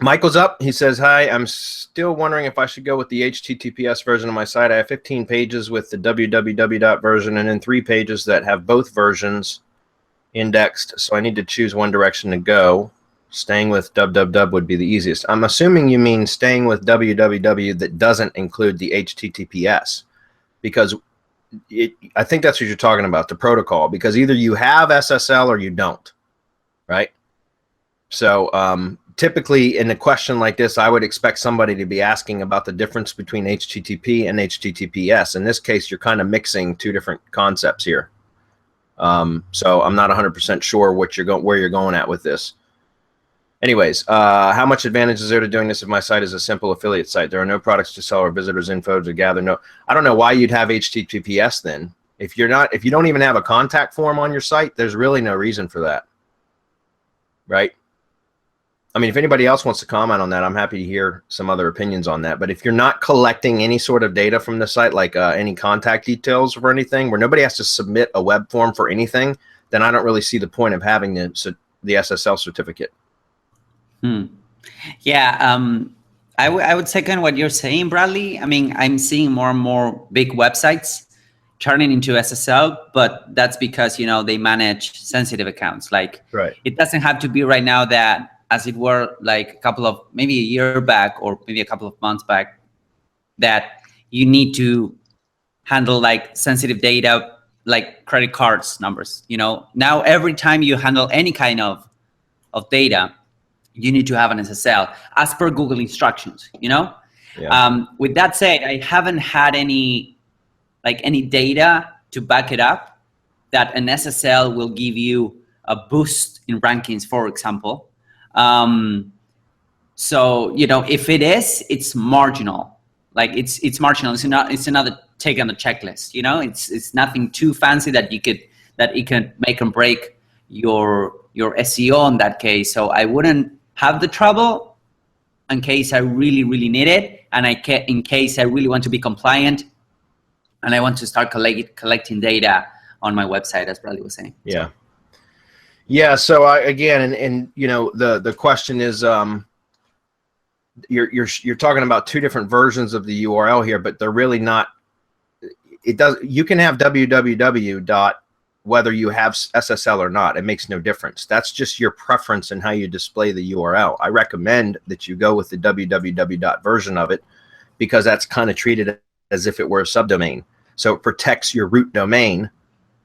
Michael's up. He says, hi, I'm still wondering if I should go with the HTTPS version of my site. I have 15 pages with the www version and then 3 pages that have both versions indexed. So I need to choose one direction to go. Staying with www would be the easiest. I'm assuming you mean staying with www that doesn't include the HTTPS, because I think that's what you're talking about, the protocol, because either you have SSL or you don't, right? So typically in a question like this, I would expect somebody to be asking about the difference between HTTP and HTTPS. In this case, you're kind of mixing 2 different concepts here. So I'm not 100% sure where you're going at with this. Anyways, how much advantage is there to doing this if my site is a simple affiliate site? There are no products to sell or visitors info to gather. No, I don't know why you'd have HTTPS then. If you don't even have a contact form on your site, there's really no reason for that, right? I mean, if anybody else wants to comment on that, I'm happy to hear some other opinions on that. But if you're not collecting any sort of data from the site, like any contact details or anything, where nobody has to submit a web form for anything, then I don't really see the point of having the SSL certificate. Yeah, I would second what you're saying, Bradley. I mean, I'm seeing more and more big websites turning into SSL, but that's because, you know, they manage sensitive accounts. Like, right. It doesn't have to be right now that, as it were, like maybe a year back or maybe a couple of months back, that you need to handle like sensitive data, like credit cards numbers. You know, now every time you handle any kind of data, you need to have an SSL as per Google instructions, you know? Yeah. With that said, I haven't had any data to back it up that an SSL will give you a boost in rankings, for example. So, you know, if it is, it's marginal. Like it's marginal. It's another take on the checklist, you know? It's nothing too fancy that it can make and break your SEO in that case. So I wouldn't have the trouble in case I really, really need it, and in case I really want to be compliant and I want to start collecting data on my website, as Bradley was saying. Yeah. Yeah. So again, and you know, the question is, you're talking about 2 different versions of the URL here, but they're really not. You can have www. Whether you have SSL or not, it makes no difference. That's just your preference in how you display the URL. I recommend that you go with the www version of it, because that's kind of treated as if it were a subdomain. So it protects your root domain,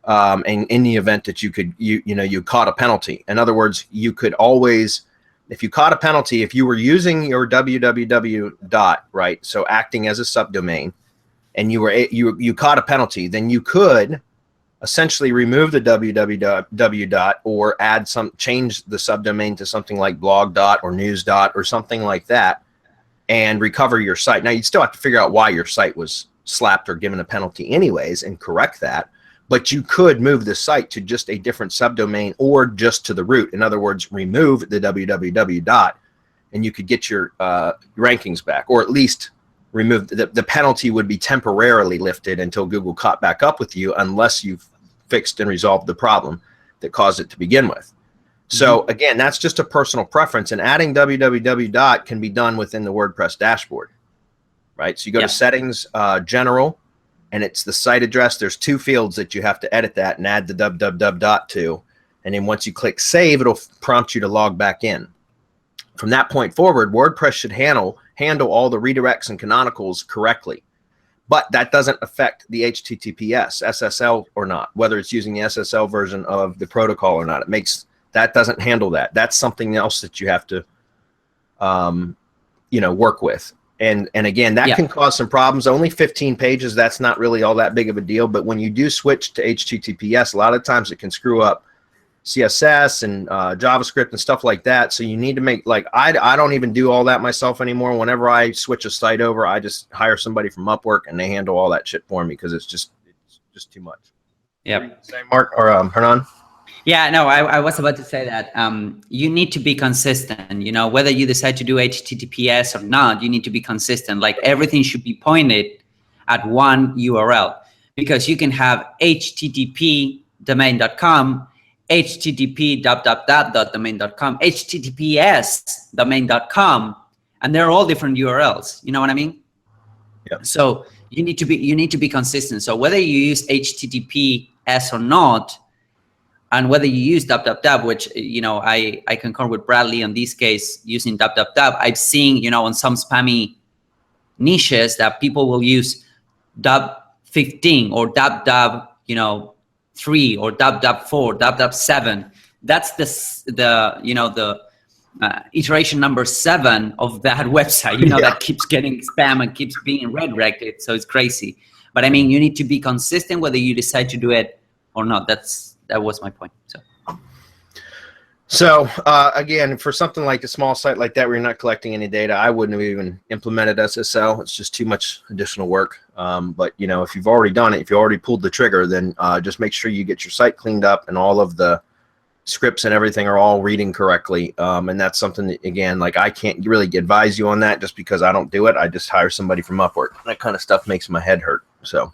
and in the event that you caught a penalty. In other words, you could always, if you caught a penalty, if you were using your www. Right, so acting as a subdomain, and you caught a penalty, then you could essentially remove the www. Or change the subdomain to something like blog. Or news. Or something like that, and recover your site. Now, you'd still have to figure out why your site was slapped or given a penalty anyways and correct that, but you could move the site to just a different subdomain or just to the root. In other words, remove the www. And you could get your rankings back, or at least remove the penalty would be temporarily lifted until Google caught back up with you, unless you've fixed and resolved the problem that caused it to begin with. So again, that's just a personal preference, and adding www. Can be done within the WordPress dashboard, right? So you go to settings, general, and it's the site address. There's 2 fields that you have to edit that and add the www. to, and then once you click save, it'll prompt you to log back in. From that point forward, WordPress should handle all the redirects and canonicals correctly. But that doesn't affect the HTTPS, SSL or not, whether it's using the SSL version of the protocol or not. That doesn't handle that. That's something else that you have to, work with. And again, that can cause some problems. Only 15 pages, that's not really all that big of a deal. But when you do switch to HTTPS, a lot of times it can screw up CSS and JavaScript and stuff like that. So you need to make, like, I don't even do all that myself anymore. Whenever I switch a site over, I just hire somebody from Upwork and they handle all that shit for me, because it's just too much. Yep. Say, Mark or Hernan? Yeah, no, I was about to say that you need to be consistent. You know, whether you decide to do HTTPS or not, you need to be consistent. Like, everything should be pointed at one URL, because you can have http domain.com http://domain.com, HTTPS domain.com, and they're all different URLs. You know what I mean? Yeah. So you need to be consistent. So whether you use HTTPS or not, and whether you use ./, which I concur with Bradley on this case using ./, I've seen on some spammy niches that people will use .15 or .3 or .4, .7. That's the iteration number 7 of that website. That keeps getting spam and keeps being redirected. So it's crazy. But I mean, you need to be consistent whether you decide to do it or not. That was my point. So again, for something like a small site like that where you're not collecting any data, I wouldn't have even implemented SSL. It's just too much additional work. But if you've already done it, if you already pulled the trigger, then just make sure you get your site cleaned up and all of the scripts and everything are all reading correctly. And that's something that, again, like I can't really advise you on that just because I don't do it. I just hire somebody from Upwork. That kind of stuff makes my head hurt. So.